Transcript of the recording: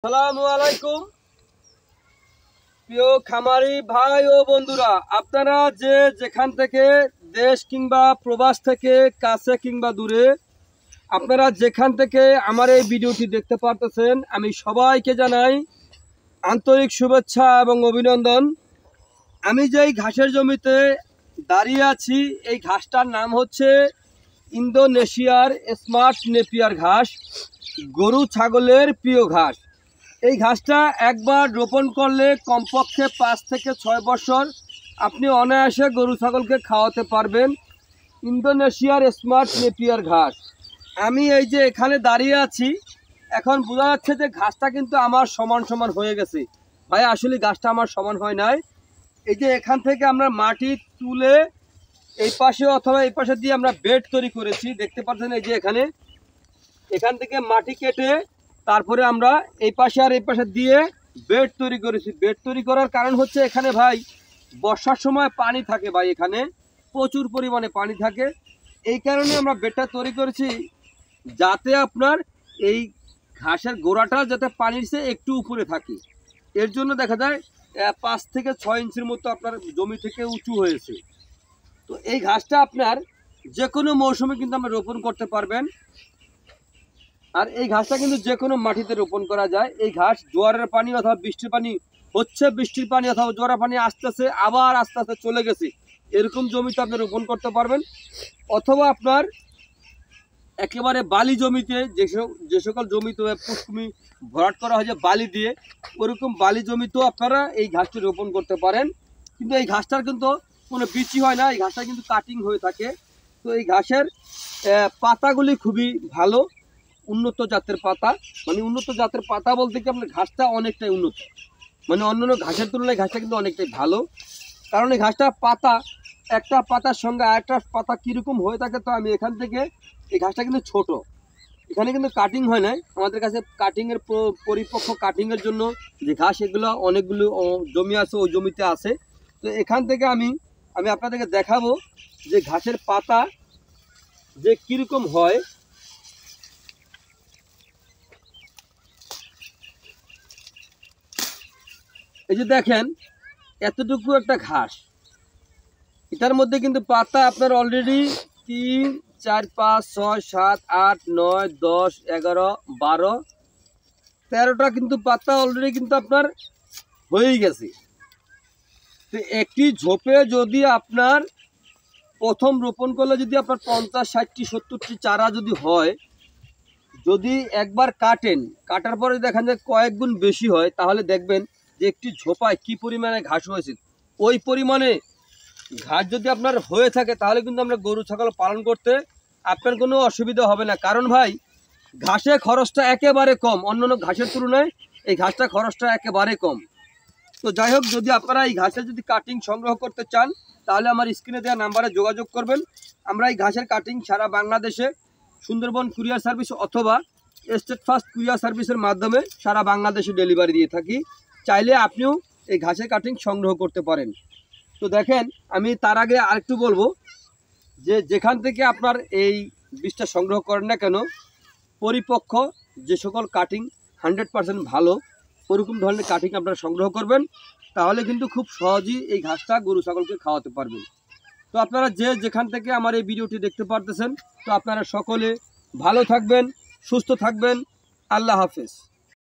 আসসালামু আলাইকুম প্রিয় খামারি ভাই ও বন্ধুরা, আপনারা যে যেখান থেকে দেশ কিংবা প্রবাস থেকে কাছে কিংবা দূরে আপনারা যেখান থেকে আমার এই ভিডিওটি দেখতে পারতেছেন, আমি সবাইকে জানাই আন্তরিক শুভেচ্ছা এবং অভিনন্দন। আমি যেই ঘাসের জমিতে দাঁড়িয়ে আছি, এই ঘাসটার নাম হচ্ছে ইন্দোনেশিয়ার স্মার্ট নেপিয়ার ঘাস, গরু ছাগলের প্রিয় ঘাস। এই ঘাসটা একবার রোপণ করলে কমপক্ষে 5 থেকে 6 বছর আপনি অনায়াসে গরু ছাগলকে খাওয়াতে পারবেন। ইন্দোনেশিয়ার স্মার্ট নেপিয়ার ঘাস। আমি এই যে এখানে দাঁড়িয়ে আছি, এখন বোঝা যাচ্ছে যে ঘাসটা কিন্তু আমার সমান সমান হয়ে গেছে। ভাই আসলে ঘাসটা আমার সমান হয় নাই। এই যে এখান থেকে আমরা মাটি তুলে এই পাশে অথবা এই পাশে দিয়ে আমরা বেড তৈরি করেছি, দেখতে পাচ্ছেন। এই যে এখান থেকে মাটি কেটে তারপরে আমরা এই পাশে আর এই পাশে দিয়ে বেড তৈরি করেছি। বেড তৈরি করার কারণ হচ্ছে এখানে ভাই বর্ষার সময় পানি থাকে, ভাই এখানে প্রচুর পরিমাণে পানি থাকে। এই কারণে আমরা বেডটা তৈরি করেছি, যাতে আপনার এই ঘাসের গোড়াটা যাতে পানির চেয়ে একটু উপরে থাকে। এর জন্য দেখা যায় 5 থেকে 6 ইঞ্চির মতো আপনার জমি থেকে উঁচু হয়েছে। তো এই ঘাসটা আপনার যে কোনো মৌসুমে কিন্তু আমরা রোপণ করতে পারবেন। আর এই ঘাসটা কিন্তু যে কোনো মাটিতে রোপণ করা যায়। এই ঘাস জোয়ারের পানি অথবা বৃষ্টির পানি হচ্ছে, বৃষ্টির পানি অথবা জোয়ারের পানি আসতেছে আবার আস্তে আস্তে চলে গেছে, এরকম জমিতে আপনি রোপণ করতে পারবেন। অথবা আপনার একেবারে বালি জমিতে, যে সকল জমিতে পুষ্কমি ভরাট করা হয় যে বালি দিয়ে, ওরকম বালি জমিতেও আপনারা এই ঘাসটি রোপণ করতে পারেন। কিন্তু এই ঘাসটার কিন্তু কোনো বিচি হয় না, এই ঘাসটা কিন্তু কাটিং হয়ে থাকে। তো এই ঘাসের পাতাগুলি খুবই ভালো, উন্নত জাতের পাতা। মানে উন্নত জাতের পাতা বলতে কি আপনার ঘাসটা অনেকটাই উন্নত, মানে অন্যান্য ঘাসের তুলনায় ঘাসটা কিন্তু অনেকটাই ভালো। কারণ এই ঘাসটা পাতা, একটা পাতার সঙ্গে আরেকটা পাতা কীরকম হয়ে থাকে, তো আমি এখান থেকে এই ঘাসটা কিন্তু ছোট, এখানে কিন্তু কাটিং হয় নাই। আমাদের কাছে কাটিংয়ের পরিপক্ক কাটিংয়ের জন্য যে ঘাস, এগুলো অনেকগুলো জমি আছে, ওই জমিতে আছে। তো এখান থেকে আমি আপনাদেরকে দেখাবো যে ঘাসের পাতা যে কীরকম হয়। এই যে দেখেন, এতটুকু একটা ঘাস, এটার মধ্যে কিন্তু পাতা আপনার অলরেডি 3, 4, 5, 6, 7, 8, 9, 10, 11, 12, 13টা কিন্তু পাতা অলরেডি কিন্তু আপনার হয়েই গেছে। তো একটি ঝোপে যদি আপনার প্রথম রোপণ করলে যদি আপনার 50, 60, 70টি চারা যদি হয়, যদি একবার কাটার পরে দেখেন যে কয়েক গুণ বেশি হয়, তাহলে দেখবেন যে একটি ঝোপায় কি পরিমাণে ঘাস হয়েছে। ওই পরিমাণে ঘাস যদি আপনার হয়ে থাকে, তাহলে কিন্তু আমরা গরু ছাগল পালন করতে আপনার কোনো অসুবিধা হবে না। কারণ ভাই ঘাসের খরচটা একেবারে কম, অন্যান্য ঘাসের তুলনায় এই ঘাসটা খরচটা একেবারে কম। তো যাই হোক, যদি আপনারা এই ঘাসের যদি কাটিং সংগ্রহ করতে চান, তাহলে আমার স্ক্রিনে দেওয়া নাম্বারে যোগাযোগ করবেন। আমরা এই ঘাসের কাটিং সারা বাংলাদেশে সুন্দরবন কুরিয়ার সার্ভিস অথবা স্টেট ফাস্ট কুরিয়ার সার্ভিসের মাধ্যমে সারা বাংলাদেশে ডেলিভারি দিয়ে থাকি। চাইলে আপনিও এই ঘাসের কাটিং সংগ্রহ করতে পারেন। তো দেখেন, আমি তার আগে আরেকটু বলবো যে যেখান থেকে আপনার এই বীজটা সংগ্রহ করেন না কেন, পরিপক্ক যে সকল কাটিং 100% ভালো, ওরকম ধরনের কাটিং আপনারা সংগ্রহ করবেন, তাহলে কিন্তু খুব সহজেই এই ঘাসটা গরু ছাগলকে খাওয়াতে পারবেন। তো আপনারা যে যেখান থেকে আমার এই ভিডিওটি দেখতে পারতেছেন, তো আপনারা সকলে ভালো থাকবেন, সুস্থ থাকবেন। আল্লাহ হাফেজ।